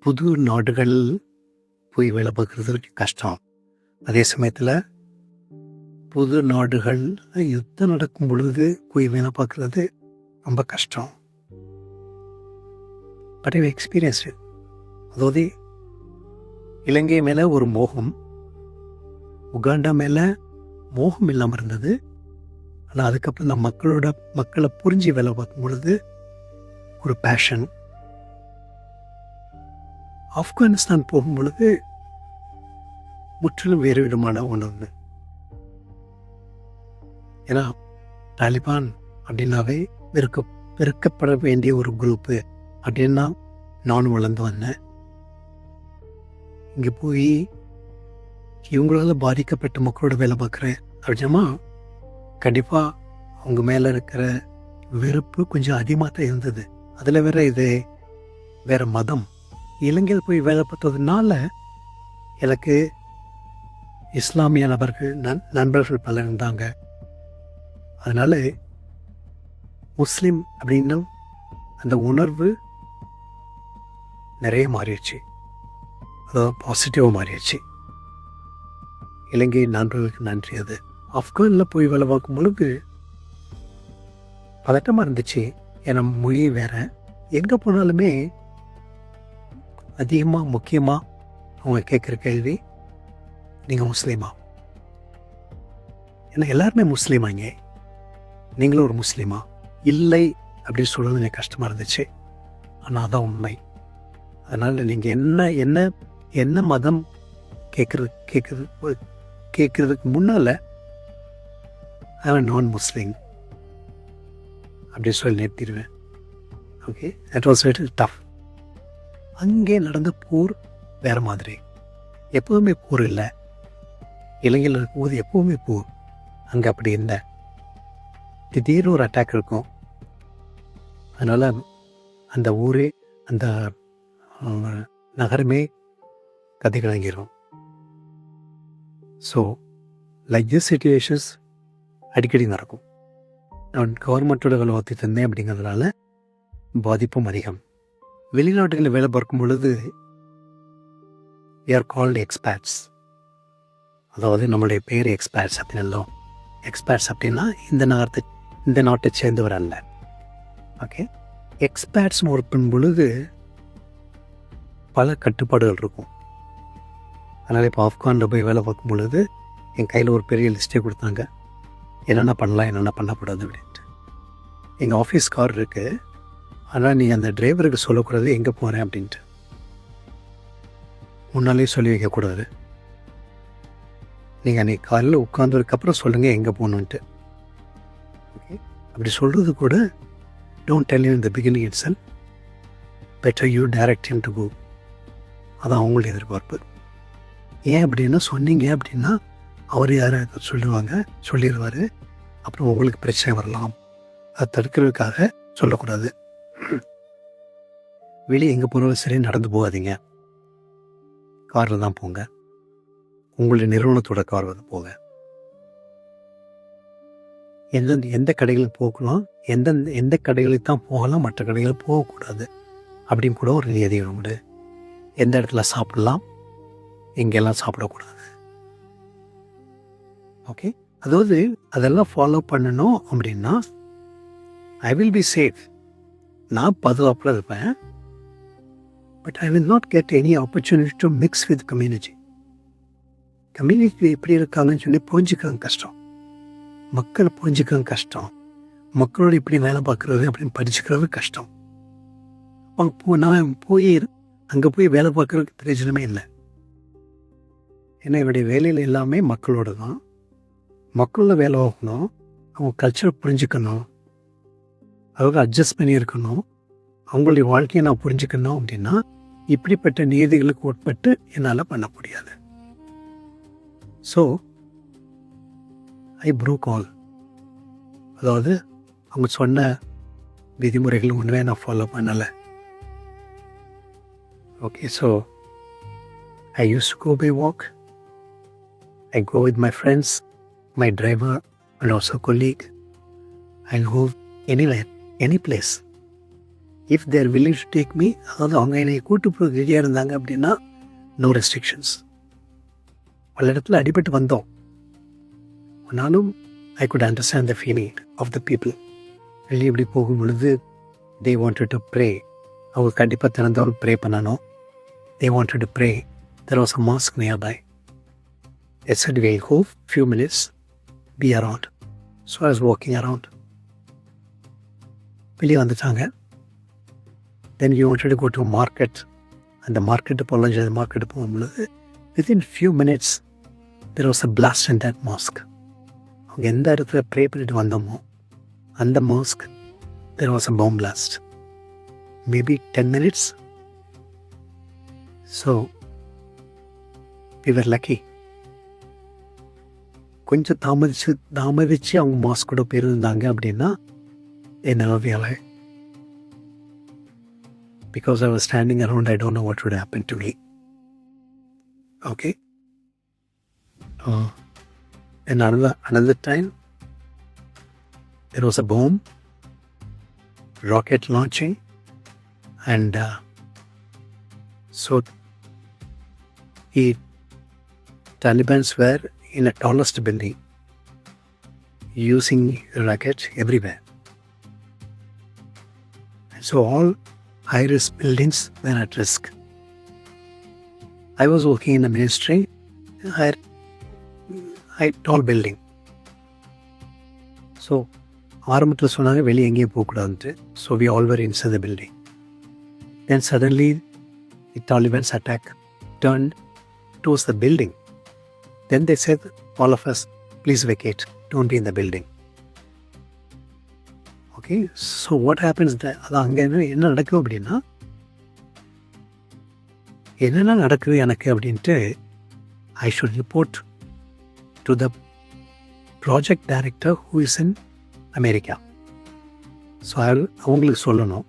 புது நாடுகள் போய் வேலை பார்க்குறது கஷ்டம். அதே சமயத்தில் புது நாடுகள் யுத்தம் நடக்கும் பொழுது போய் வேலை பார்க்குறது ரொம்ப கஷ்டம். But I experienced. அதாவது இலங்கை மேலே ஒரு மோகம், உகாண்டா மேலே மோகம் இல்லாமல் இருந்தது. ஆனால் அதுக்கப்புறம் இந்த மக்களை புரிஞ்சு வேலை பார்க்கும் பொழுது ஒரு பேஷன். ஆப்கானிஸ்தான் போகும் பொழுது முற்றிலும் வேறு விதமான ஒன்று. ஏன்னா தாலிபான் அப்படின்னாவே வெறுக்கப்பட வேண்டிய ஒரு குரூப்பு அப்படின்னா நானும் வளர்ந்து வந்தேன். இங்கே போய் இவங்களால பாதிக்கப்பட்ட மக்களோட வேலை பார்க்குறேன் அப்படின்னா கண்டிப்பாக அவங்க மேலே இருக்கிற வெறுப்பு கொஞ்சம் அதிகமாக தான் இருந்தது. அதில் வேற மதம். இலங்கையில் போய் வேலை பார்த்ததுனால எனக்கு இஸ்லாமிய நண்பர்கள் பலர் இருந்தாங்க. அதனால் முஸ்லீம் அப்படின்னு அந்த உணர்வு நிறைய மாறிடுச்சு. அதாவது பாசிட்டிவாக மாறிடுச்சு. இலங்கை நண்பர்களுக்கு நன்றி. அது ஆப்கானில் போய் வேலை பார்க்கும் பொழுது பதட்டமாக இருந்துச்சு. ஏன்னா மொழி வேறு. எங்கே போனாலுமே அதிகமாக முக்கியமாக அவங்க கேட்குற கேள்வி, நீங்கள் முஸ்லீமா? ஏன்னா எல்லாருமே முஸ்லீமாங்க. நீங்களும் ஒரு முஸ்லீமா? இல்லை அப்படின்னு சொல்கிறது எனக்கு கஷ்டமாக இருந்துச்சு. ஆனால் அதான் உண்மை. அதனால் நீங்கள் என்ன மதம் கேட்குறதுக்கு முன்னால் நான் முஸ்லீம் அப்படின்னு சொல்லி நிறுத்திடுவேன். Okay, that was very tough. அங்கே நடந்த போர் வேறு மாதிரி. எப்போதுமே போர் இல்லை. இலங்கையில் இருக்கும்போது எப்போவுமே போர். அங்கே அப்படி இல்லை. திடீர்னு ஒரு அட்டாக் இருக்கும். அதனால் அந்த ஊரே அந்த நகரமே கதை கலங்கிடும். ஸோ லைக் திஸ் சிச்சுவேஷன்ஸ் அடிக்கடி நடக்கும். நான் கவர்மெண்ட்டோட வேலை பார்த்துட்டு இருந்தேன் அப்படிங்கிறதுனால பாதிப்பும் அதிகம். வெளிநாட்டுகளில் வேலை பார்க்கும் பொழுது ஆர் கால்டு எக்ஸ்பேட்ஸ். அதாவது நம்மளுடைய பேர் எக்ஸ்பேட்ஸ் அப்படின்னு. எக்ஸ்பேட்ஸ் அப்படின்னா இந்த நாட்டை சேர்ந்தவர் அல்ல. ஓகே, எக்ஸ்பேட்ஸ்னு ஒர்க் பண்ணும் பொழுது பல கட்டுப்பாடுகள் இருக்கும். அதனால் இப்போ ஆப்கானில் போய் வேலை பார்க்கும் பொழுது என் கையில் ஒரு பெரிய லிஸ்ட்டே கொடுத்தாங்க, என்னென்ன பண்ணலாம் என்னென்ன பண்ணக்கூடாது அப்படின்ட்டு. எங்கள் ஆஃபீஸ் கார் இருக்குது. ஆனால் நீ அந்த டிரைவருக்கு சொல்லக்கூடாது எங்கே போகிறேன் அப்படின்ட்டு. முன்னாலே சொல்லி வைக்கக்கூடாது. நீங்கள் அன்றைக்கி காலையில் உட்காந்ததுக்கப்புறம் சொல்லுங்கள் எங்கே போகணுன்ட்டு. ஓகே, அப்படி சொல்கிறது கூட don't tell you in the beginning itself, better you direct him to go. அதான் அவங்களுடைய எதிர்பார்ப்பு. ஏன் அப்படின்னா சொன்னீங்க அப்படின்னா அவர் யாராவது சொல்லிடுவார். அப்புறம் உங்களுக்கு பிரச்சனை வரலாம். அதை தடுக்கிறதுக்காக சொல்லக்கூடாது. வெளியே எங்கே போனாலும் சரி நடந்து போகாதீங்க, காரில் தான் போங்க. உங்களுடைய நிறுவனத்தோட கார் வந்து போங்க. எந்த கடைகளுக்கு போகலாம், எந்த கடைகளுக்கு தான் போகலாம், மற்ற கடைகளுக்கு போகக்கூடாது அப்படின்னு கூட ஒரு நியதி உண்டு. எந்த இடத்துல சாப்பிடலாம், எங்கெல்லாம் சாப்பிடக்கூடாது. ஓகே, அதாவது அதெல்லாம் ஃபாலோ பண்ணணும் அப்படின்னா ஐ வில் பி சேஃப். நான் பாதுகாப்பில் இருப்பேன். But I will not get any opportunity to mix with community. Community எப்படி இருக்காங்கன்னு சொல்லி புரிஞ்சுக்கிறது கஷ்டம். மக்களை புரிஞ்சுக்கிறது கஷ்டம். மக்களோட இப்படி வேலை பார்க்குறது அப்படின்னு படிச்சுக்கிறது கஷ்டம். நான் அங்கே போய் வேலை பார்க்குறதுக்கு பிரயோஜனமே இல்லை. ஏன்னா என்னுடைய வேலையில் எல்லாமே மக்களோட தான். மக்களோட வேலை ஆகணும், அவங்க கல்ச்சரை புரிஞ்சுக்கணும், அவங்க அட்ஜஸ்ட் பண்ணி இருக்கணும், அவங்களுடைய வாழ்க்கையை நான் புரிஞ்சுக்கணும். அப்படின்னா இப்படிப்பட்ட நீதிகளுக்கு உட்பட்டு என்னால் பண்ண முடியாது. So I Brook all. அதாவது அவங்க சொன்ன விதிமுறைகள் ஒன்றுமே நான் ஃபாலோ பண்ணலை. Okay, so I used to go by walk. I go with my friends, my driver and also colleague. I'll go anywhere, any place. If they're willing to take me, அதாவது அவங்க என்னை கூட்டு போக ரெடியாக இருந்தாங்க அப்படின்னா நோ ரெஸ்ட்ரிக்ஷன்ஸ். பல இடத்துல அடிபட்டு வந்தோம். ஆனாலும் I good understand the feeling of the people. வெளியே இப்படி போகும் பொழுது தே வாண்டட் டு ப்ரே. அவங்க கண்டிப்பாக திறந்தவர்கள் ப்ரே பண்ணணும். They wanted to pray. There was a mask nearby. I said we'll go few minutes, be around. So I was walking around. வெளியே வந்துட்டாங்க. Then we wanted to go to a market. அந்த market போகலாம். Market போகும்பொழுது within few minutes there was a blast in that mosque. அவங்க எந்த இடத்துல pray பண்ணிட்டு வந்தோமோ அந்த mosque there was a bomb blast. Maybe 10 minutes. So we were lucky. கொஞ்சம் தாமதிச்சு அவங்க மாஸ்க் கூட போயிருந்தாங்க அப்படின்னா என்னால் வேலை. Because I was standing around, I don't know what would happen to me. Okay. And another time, there was a bomb, rocket launching, and so the Talibans were in a tallest building, using rockets everywhere. And so all high-risk buildings were at risk. I was working in a ministry, high tall building. So ஆரம்பத்தில் சொன்னாங்க வெளியே எங்கேயும் போகக்கூடாதுன்ட்டு. So we all were inside the building. Then suddenly the Taliban's attack turned towards the building. Then they said, all of us, please vacate, don't be in the building. Okay, so what happens, அது அங்கே என்ன நடக்கும் அப்படின்னா, என்னென்ன நடக்குது எனக்கு அப்படின்ட்டு I should report to the project director who is in America. So அவங்களுக்கு சொல்லணும்.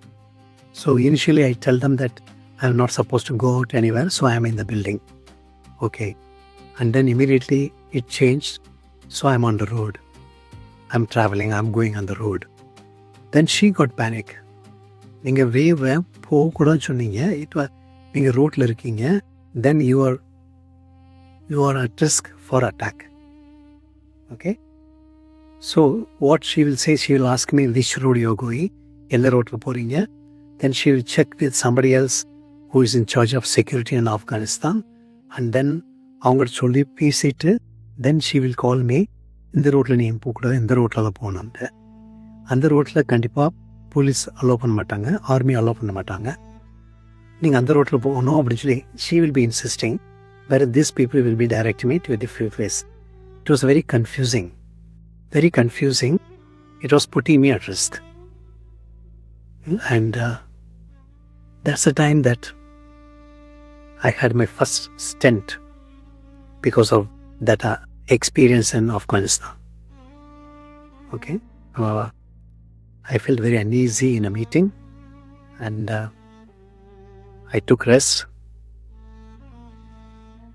So initially I tell them that I am not supposed to go out anywhere, so I am in the building. Okay. And then immediately it changed. So I'm on the road. I'm traveling. I'm going on the road. Then she got panic. நீங்கள் வேவை போகக்கூடாதுன்னு சொன்னீங்க. நீங்கள் ரோட்டில் இருக்கீங்க. Then you are at risk for attack. Okay. So what she will say, she will ask me which road you are going. எந்த ரோட்டில் போகிறீங்க. Then she will check with somebody else who is in charge of security in Afghanistan. And then அவங்கள்ட்ட சொல்லி பேசிட்டு then she will call me. இந்த ரோட்டில் நீ போகக்கூடாது, இந்த ரோட்டில் தான் போகணுன்ட்டு. அந்த ரோட்டில் கண்டிப்பாக போலீஸ் அலோவ் பண்ண மாட்டாங்க, ஆர்மி அலோவ் பண்ண மாட்டாங்க. நீங்கள் அந்த ரோட்டில் போகணும் அப்படின்னு சொல்லி she will be insisting. Where this people will be direct me to a different place. It was very confusing. Very confusing. It was putting me at risk. And that's the time that I had my first stent because of that experience in Afghanistan. Okay. I felt very uneasy in a meeting and I took rest.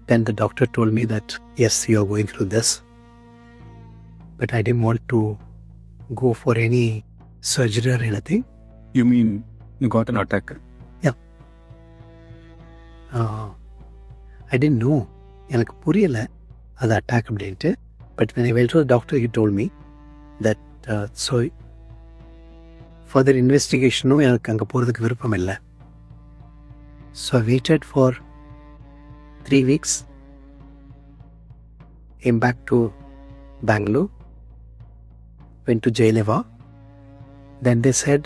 Then the doctor told me that yes, you are going through this, but I didn't want to go for any surgery or anything. You mean you got an attack? Yeah. I didn't know. எனக்கு புரியலை அது attack அப்படின்ட்டு. But when I went to the doctor, he told me that so further இன்வெஸ்டிகேஷனும் எனக்கு அங்கே போகிறதுக்கு விருப்பம் இல்லை. So I waited for 3 weeks, came back to Bangalore, went to Jaileva. Then they said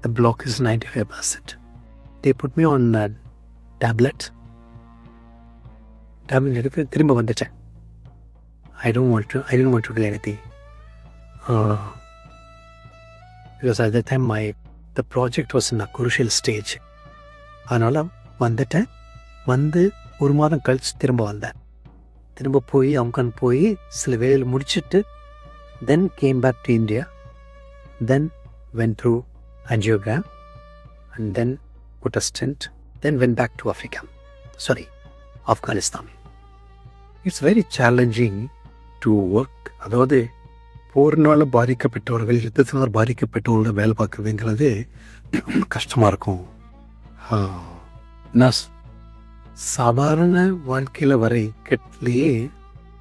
the block is 95%. They put me on a tablet எடுத்து திரும்ப வந்துட்டேன். I didn't want to do anything. Because at that time the project was in a crucial stage. அதனால் வந்துட்டேன். வந்து ஒரு மாதம் கழிச்சு திரும்ப வந்தேன். திரும்ப போய் அம்கான் போய் சில வேலையில் முடிச்சுட்டு then came back to India. Then went through angiogram and then put a stent. Then went back to Afghanistan. It's very challenging to work. அதாவது போர்னால பாதிக்கப்பட்டவர்கள், யுத்தத்தினால் பாதிக்கப்பட்டவர்களோட வேலை பார்க்குறதுங்கிறது கஷ்டமாக இருக்கும். நான் சாதாரண வாழ்க்கையில் வரை கெட்லேயே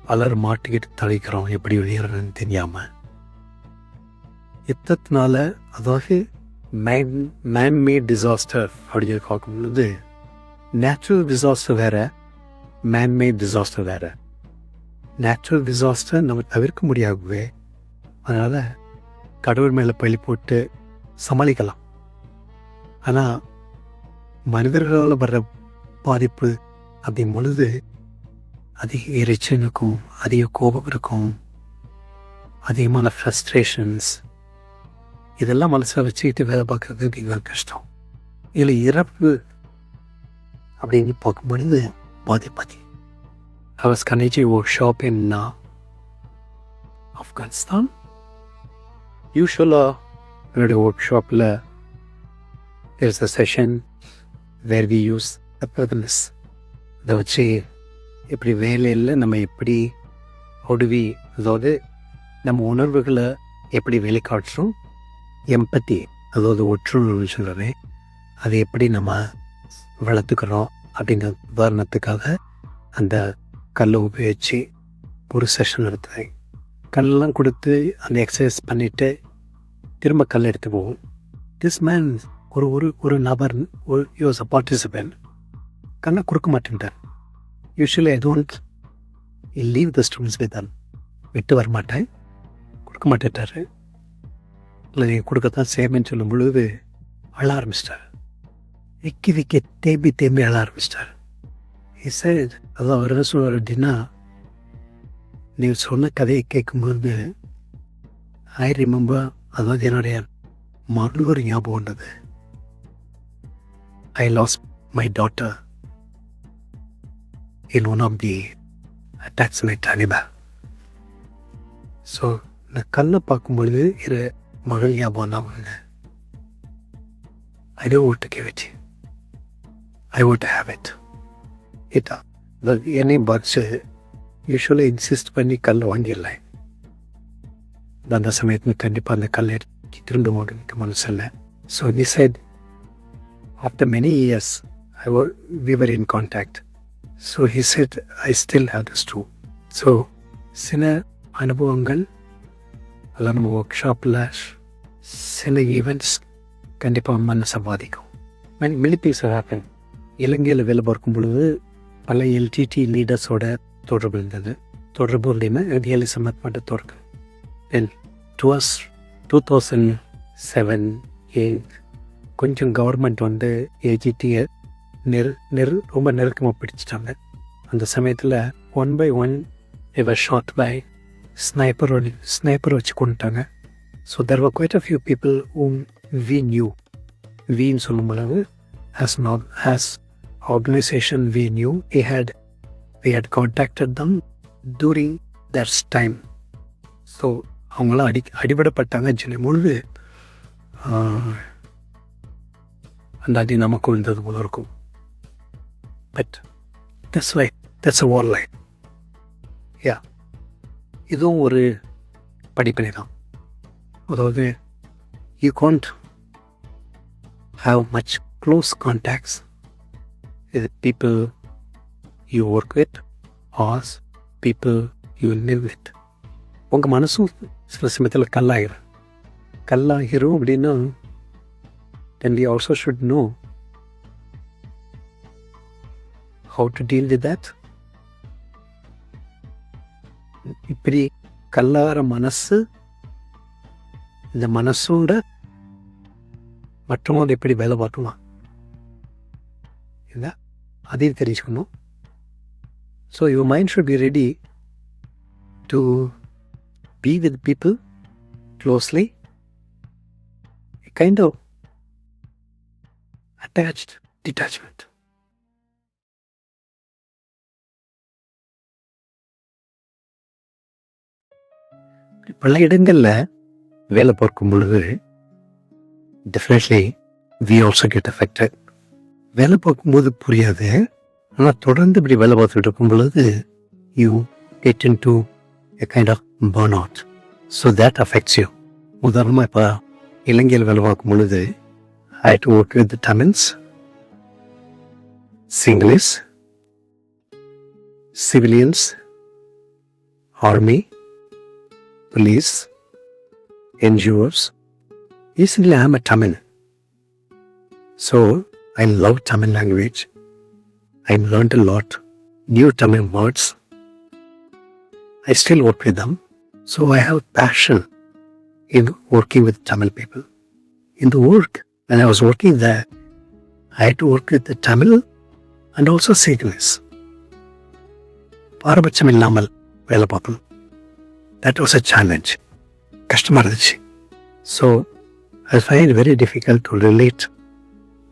பலர் மாட்டிக்கிட்டு தழைக்கிறோம், எப்படி வெளியேறன்னு தெரியாமல். யுத்தத்தினால, அதாவது மேன்மேட் டிசாஸ்டர் அப்படின்னு பார்க்கும் பொழுது நேச்சுரல் டிசாஸ்டர் வேறு, மேன்மேட் டிசாஸ்டர் வேறு. நேச்சுரல் டிசாஸ்டர் நம்ம தவிர்க்க முடியாகவே, அதனால் கடவுள் மேலே பழி போட்டு சமாளிக்கலாம். ஆனால் மனிதர்களால் வர்ற பாதிப்பு அப்படின் பொழுது அதிக எரிச்சல் இருக்கும், அதிக கோபம் இருக்கும், அதிகமான ஃப்ரஸ்ட்ரேஷன்ஸ், இதெல்லாம் மனசில் வச்சுக்கிட்டு வேலை பார்க்குறது மிக கஷ்டம். இதில் இறப்பு அப்படின்னு பார்க்கும் பொழுது பாதிப்பாதி. I was conducting a workshop in Afghanistan. Usually, என்னுடைய ஒர்க்ஷாப்பில் there's a session where we use awareness. அதை வச்சு எப்படி வேலையில் நம்ம எப்படி ஒடுவி, அதாவது நம்ம உணர்வுகளை எப்படி வெளிக்காட்டுறோம், எம்பத்தி, அதாவது ஒற்றுணர்வு சொல்கிறேன், அதை எப்படி நம்ம வளர்த்துக்கிறோம் அப்படிங்கிற உதாரணத்துக்காக அந்த கல்லை உபயோகித்து ஒரு செஷன் எடுத்தேன். கல்லெலாம் கொடுத்து அந்த எக்ஸசைஸ் பண்ணிவிட்டு திரும்ப கல் எடுத்து போவோம். திஸ் மேன் ஒரு நபர், யூஸ் அ பார்ட்டிசிபென்ட், கல்லை கொடுக்க மாட்டேன்ட்டார். Usually I don't leave the students with them, விட்டு வரமாட்டேன், கொடுக்க மாட்டேன்ட்டார். இல்லை நீங்கள் கொடுக்கத்தான் செய்யணும்னு சொல்லும் பொழுது அழ ஆரம்பிச்சிட்டார். விக்கி தேம்பி அழ ஆரம்பிச்சிட்டார். அதான் அவர் என்ன சொல்லுவார் அப்படின்னா, நீங்கள் சொன்ன கதையை கேட்கும்போது ஐ ரிமெம்பர், அதாவது என்னுடைய மகள் ஒரு ஞாபகம் வந்தது. I lost my daughter in one of the attacks by Taliban. So இந்த கல்லை பார்க்கும்பொழுது இரு மகள் ஞாபகம் தான் வருங்க. I don't want to give it. I want to have it. இதா என்னை பர்ட்ஸு யூஸ்வலி இன்சிஸ்ட் பண்ணி கல் வாங்கிடலாம். அந்த சமயத்தில் கண்டிப்பாக அந்த கல் எடுத்து திரும்ப வாங்க மனசில். So he said, after many years we were in contact. So he said, I still have this too. So சில அனுபவங்கள் அதெல்லாம் நம்ம ஒர்க் ஷாப்பில் சில ஈவெண்ட்ஸ் கண்டிப்பாக மனசை பாதிக்கும். many things have happened. இலங்கையில் வேலை பார்க்கும் பொழுது பல எல்டிடி லீடர்ஸோட தொடர்பு இருந்தது. தொடர்பு இல்லைன்னா ரியலி சம்மந்தப்பட்ட தொடர்பு. தென் 2007-8 கொஞ்சம் கவர்மெண்ட் வந்து ஏஜிடியை ரொம்ப நெருக்கமாக பிடிச்சிட்டாங்க. அந்த சமயத்தில் 1 by 1 இவர் ஷாட் பை ஸ்னைப்பர் வச்சு கொண்டுட்டாங்க. So there were quite a few people whom we knew. வீன்னு சொல்லும் பொழுது as organization we knew, we had contacted them during that time. So அவங்களாம் அடிபடப்பட்டாங்க சொல்லும் பொழுது அந்த அடி நமக்கு விழுந்தது போல இருக்கும். But that's a war line. யா, இதுவும் ஒரு படிப்பினை தான். அதாவது you can't have much close contacts with people you work with or people you live with. உங்கள் மனசும் சில சமயத்தில் கல்லாகிரும் அப்படின்னா then we also should know how to deal with that. இப்படி கல்லாகிற மனசு, இந்த மனசோட மற்றவங்க எப்படி வேலை பார்க்கலாம் இல்லை அதையும் தெரிஞ்சுக்கணும். So your mind should be ready to be with people closely, kind of attached detachment. பல இடங்களில் வேலை பார்க்கும் பொழுது definitely we also get affected. வேலை பார்க்கும்போது புரியாது, ஆனால் தொடர்ந்து இப்படி வேலை பார்த்துட்டு இருக்கும் பொழுது you get into a kind of burnout. So that affects you. உதாரணமாக இப்போ இலங்கையில் வேலை பார்க்கும் பொழுது I had to work with the Tamils, Sinhalese, civilians, army, police, NGOs. Recently I am a Tamil. So I love Tamil language. I learned a lot new Tamil words. I still work with them. So I have passion in working with Tamil people. In the work, when I was working there, I had to work with the Tamil and also Sinhalese. பாரபட்சம் இல்லாமல் வேலை பார்க்கணும். That was a challenge. கஷ்டமாக இருந்துச்சு. So I find it very difficult to relate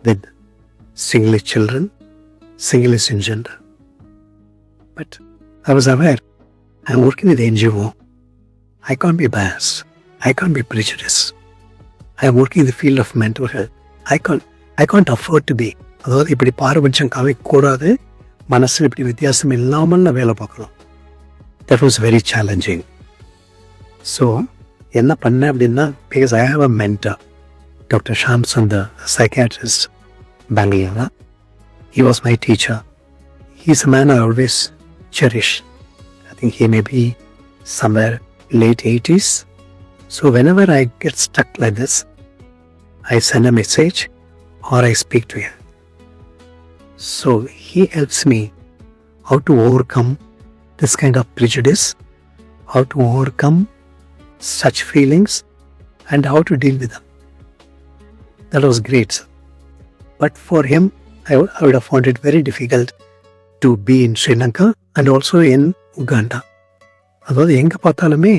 with Sinhalese children, Sinhalese in gender. But I was aware, I'm working with the NGO. I can't be biased. I can't be prejudiced. I am working in the field of mental health. I can't afford to be. அதாவது இப்படி பாரபட்சம் காமிக்கூடாது, மனசில் இப்படி வித்தியாசம் இல்லாமல் நான் வேலை பார்க்கணும். That was very challenging. So என்ன பண்ணேன் அப்படின்னா, because I have a mentor, Dr. Shamson, the psychiatrist, Bangalore. He was my teacher. He's a man I always cherish. I think he may be somewhere late 80s. So whenever I get stuck like this, I send a message or I speak to him. So he helps me how to overcome this kind of prejudice, how to overcome such feelings and how to deal with them. That was great. But for him, I would have found it very difficult to be in Sri Lanka and also in Uganda. அதாவது எங்கே பார்த்தாலுமே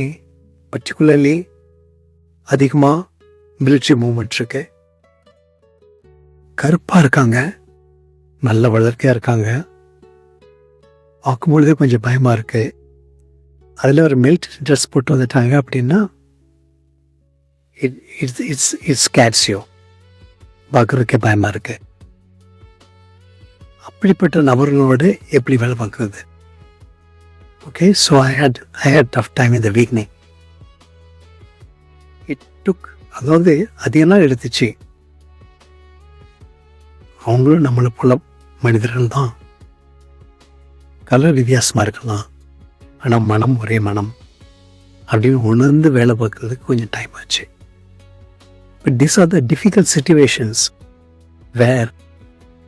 particularly அதிகமாக military movement இருக்கு. கருப்பாக இருக்காங்க, நல்ல வளர்க்கையாக இருக்காங்க, பார்க்கும்பொழுதே கொஞ்சம் பயமாக இருக்கு. அதில் ஒரு மிலிட்ரி ட்ரெஸ் போட்டு வந்துட்டாங்க அப்படின்னா இட்ஸ் ஸ்கேட்ஸ் யூ, பார்க்குறதுக்கே பயமாக இருக்கு. அப்படிப்பட்ட நபர்களோடு எப்படி வேலை பார்க்குறது? Okay, so I had tough time in the beginning. It took, அதாவது அதிகமாக எடுத்துச்சு. அவங்களும் நம்மளை போல மனிதர்கள் தான், கலர் வித்தியாசமாக இருக்கலாம், ஆனால் மனம் ஒரே மனம் அப்படின்னு உணர்ந்து வேலை பார்க்கறதுக்கு கொஞ்சம் டைம் ஆச்சு. But these are the difficult situations where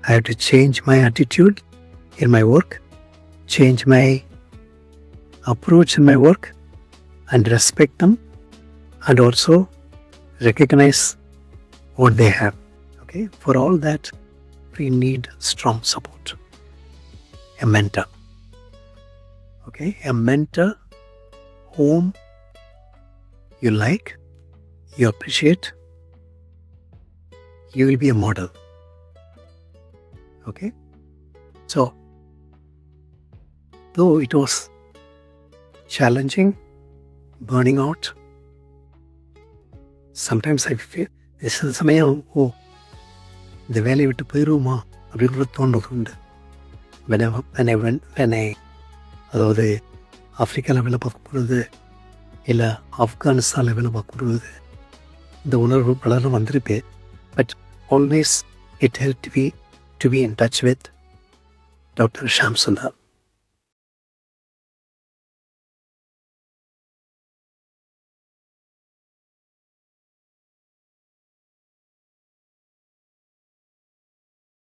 I have to change my attitude in my work, change my approach in my work and respect them and also recognize what they have. Okay, for all that we need strong support, a mentor. Okay, a mentor whom you like, you appreciate, you will be a model. Okay, so though it was challenging, burning out, sometimes I feel சில சமயம் இந்த வேலையை விட்டு போயிடுவோமா அப்படின்னு தோன்றது உண்டு. when I அதாவது ஆஃப்ரிக்காவில் வேலை பார்க்க போகிறது இல்லை ஆப்கானிஸ்தானில் வேலை பார்க்க போகிறது இந்த உணர்வு பலரும் வந்திருப்பேன். But always it help me to be in touch with Dr. Shamson.